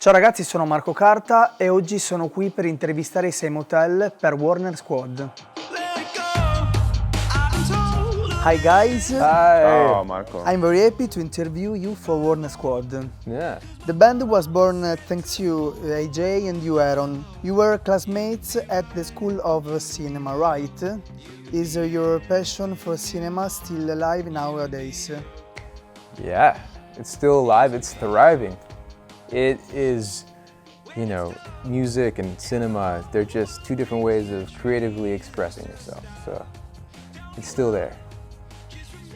Ciao ragazzi, sono Marco Carta e oggi sono qui per intervistare i 6 Motel per Warner Squad. Hi guys. Hi. Oh, Marco. I'm very happy to interview you for Warner Squad. Yeah. The band was born thanks to you, AJ, and you, Aaron. You were classmates at the School of Cinema, right? Is your passion for cinema still alive nowadays? Yeah. It's still alive. It's thriving. It is, music and cinema, they're just two different ways of creatively expressing yourself. So it's still there.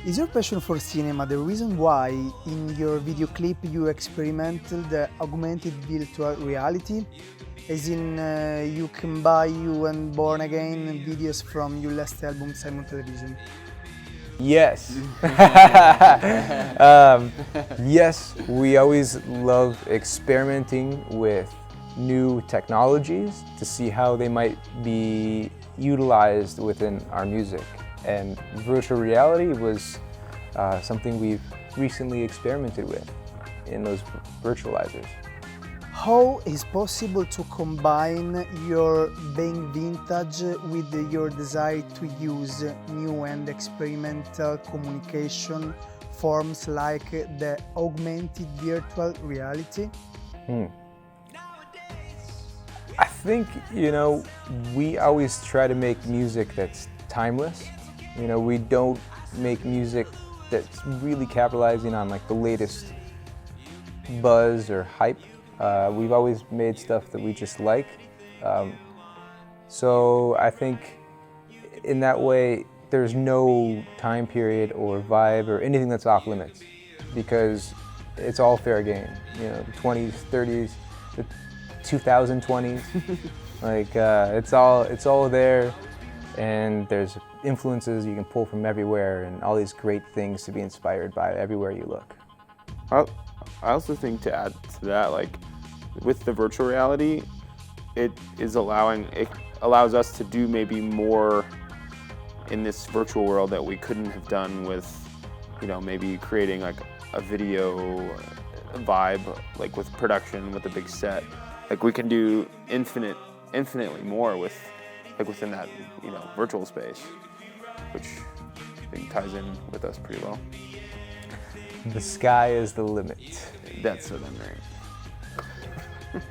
Is your passion for cinema the reason why in your video clip you experimented the augmented virtual reality? As in, you can buy you and Born Again videos from your last album, Simon Television. Yes. Yes, we always love experimenting with new technologies to see how they might be utilized within our music. And virtual reality was something we've recently experimented with in those virtualizers. How is possible to combine your being vintage with your desire to use new and experimental communication forms like the augmented virtual reality? I think, we always try to make music that's timeless. We don't make music that's really capitalizing on like the latest buzz or hype. We've always made stuff that we just like. So I think in that way, there's no time period or vibe or anything that's off limits because it's all fair game. The 20s, 30s, the 2020s, it's all there, and there's influences you can pull from everywhere and all these great things to be inspired by everywhere you look. I also think to add to that, with the virtual reality, it allows us to do maybe more in this virtual world that we couldn't have done with, maybe creating like a video vibe, like with production, with a big set. We can do infinitely more within that, virtual space, which I think ties in with us pretty well. The sky is the limit. That's what I'm right.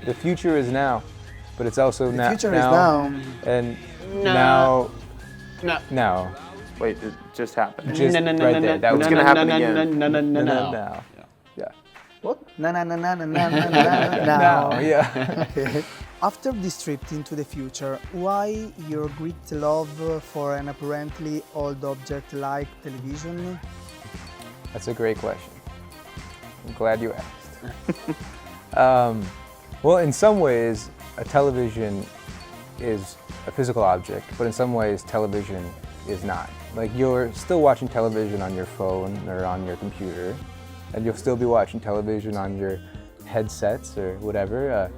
The future is now, but it's also The now. future is now. And No. now. Wait, it just happened. Just right there. That was gonna happen again. now. Yeah. What? Now. Yeah. Okay. After this trip into the future, why your great love for an apparently old object like television? That's a great question. I'm glad you asked. Well, in some ways, a television is a physical object, but in some ways, television is not. You're still watching television on your phone or on your computer, and you'll still be watching television on your headsets or whatever.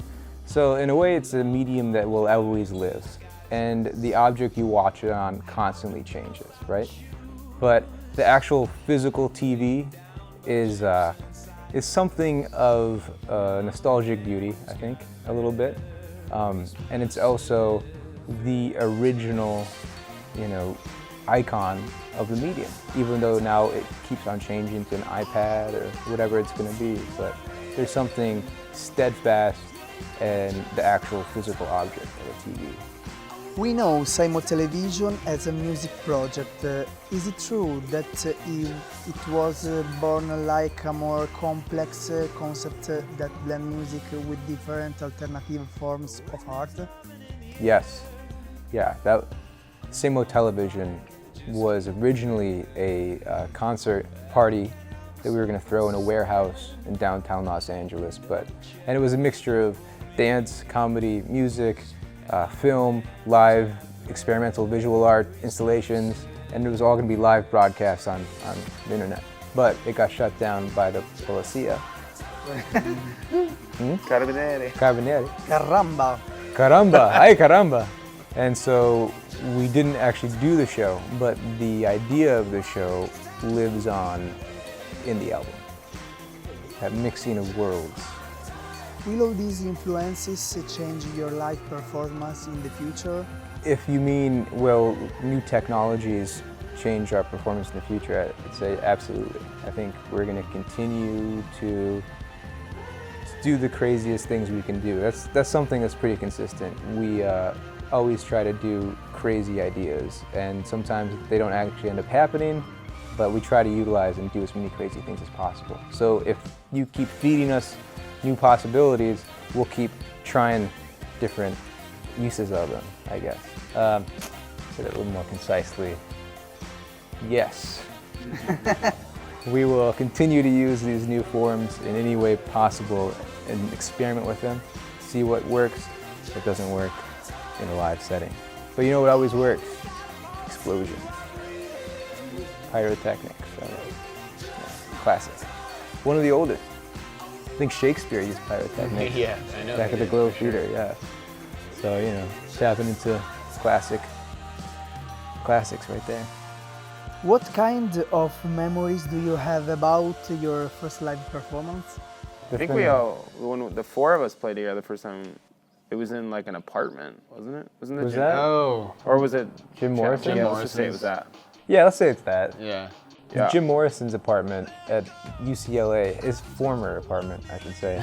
So in a way, it's a medium that will always live, and the object you watch it on constantly changes, right? But the actual physical TV is something of nostalgic beauty, I think, a little bit. And it's also the original, icon of the medium, even though now it keeps on changing to an iPad or whatever it's going to be. But there's something steadfast in the actual physical object of a TV. We know Simon Television as a music project. Is it true that it was born like a more complex concept that blend music with different alternative forms of art? Yes. Yeah, that Simo Television was originally a concert party that we were going to throw in a warehouse in downtown Los Angeles, and it was a mixture of dance, comedy, music, film, live, experimental visual art installations, and it was all going to be live broadcasts on the internet. But it got shut down by the Polizia. Carabinieri. Caramba! Caramba! Ay caramba! And so we didn't actually do the show, but the idea of the show lives on in the album. That mixing of worlds. Will all these influences change your live performance in the future? If you mean, will new technologies change our performance in the future, I'd say absolutely. I think we're going to continue to do the craziest things we can do. That's something that's pretty consistent. We always try to do crazy ideas, and sometimes they don't actually end up happening, but we try to utilize and do as many crazy things as possible. So if you keep feeding us new possibilities, we'll keep trying different uses of them, I guess. Say that a little more concisely. Yes. We will continue to use these new forms in any way possible and experiment with them, see what works, what doesn't work in a live setting. But you know what always works? Explosions. Pyrotechnics. Classic. One of the oldest. I think Shakespeare used pyrotechnics. Yeah, I know. Back at the Globe Theater, yeah. So, you know, tapping into classics right there. What kind of memories do you have about your first live performance? I think when the four of us played together the first time, it was in like an apartment, wasn't it? Wasn't it? Was that? Oh. Or was it Jim Morrison? Yeah, let's just say it was that. Yeah, let's say it's that. Yeah. Yeah. Jim Morrison's apartment at UCLA, his former apartment, I should say.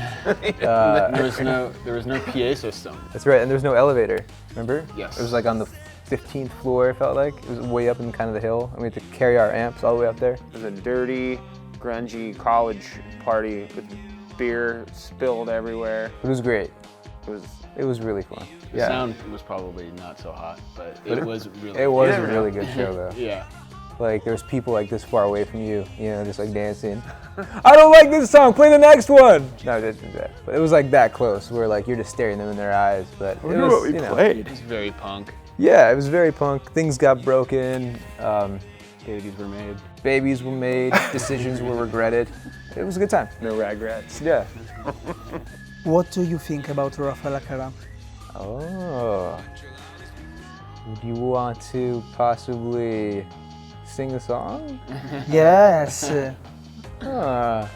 There was no PA system. That's right, and there's no elevator, remember? Yes. It was like on the 15th floor, it felt like. It was way up in kind of the hill, and we had to carry our amps all the way up there. It was a dirty, grungy college party with beer spilled everywhere. It was great. It was It was really fun. The sound was probably not so hot, but it was really It was never a really good show, though. Yeah. Like, there's people like this far away from you, just like dancing. I don't like this song, play the next one! No, it didn't do that. But it was like that close, where like you're just staring them in their eyes. But I wonder what we played. It was very punk. Yeah, it was very punk. Things got broken. Babies were made. Babies were made. Decisions were regretted. It was a good time. No regrets. Yeah. What do you think about Rafaela Carrà? Oh. Would you want to possibly sing a song? Yes. 1,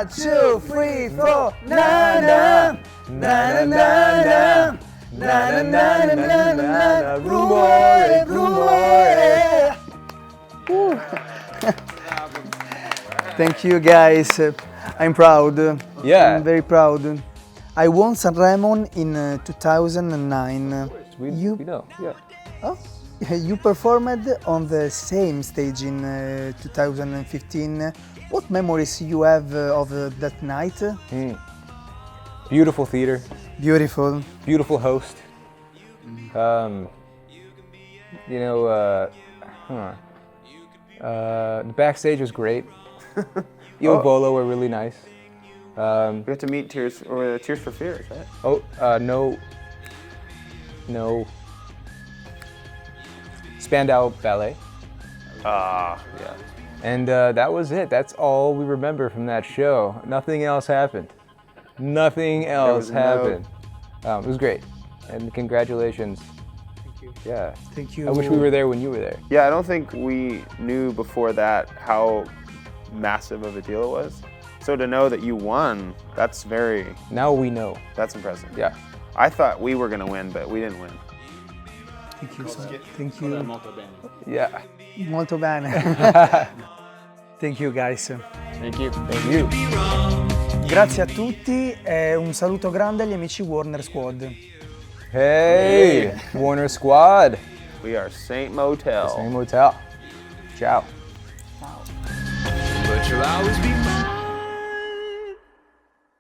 2, 3, 4. Na na na na na na na na na na. Rumore, rumore. Thank you, guys. I'm proud. Yeah. I'm very proud. I won Sanremo in 2009. We know. Yeah. Oh, you performed on the same stage in 2015. What memories you have of that night? Beautiful theater. Beautiful. Beautiful host. The backstage was great. Il Volo were really nice. We got to meet Tears for Fears, right? No. Spandau Ballet. Yeah. And that was it. That's all we remember from that show. Nothing else happened. Nothing else happened. It was great. And congratulations. Thank you. Yeah. Thank you. I wish we were there when you were there. Yeah, I don't think we knew before that how massive of a deal it was. So to know that you won, that's Now we know. that's impressive. Yeah. I thought we were gonna win, but we didn't win. Thank you. Thank you. Molto bene. Yeah. Molto bene. Thank you, guys. Thank you. Thank you. Grazie a tutti e un saluto grande agli amici Warner Squad. Hey, Warner Squad. We are Saint Motel. Same Motel. Ciao. Ciao.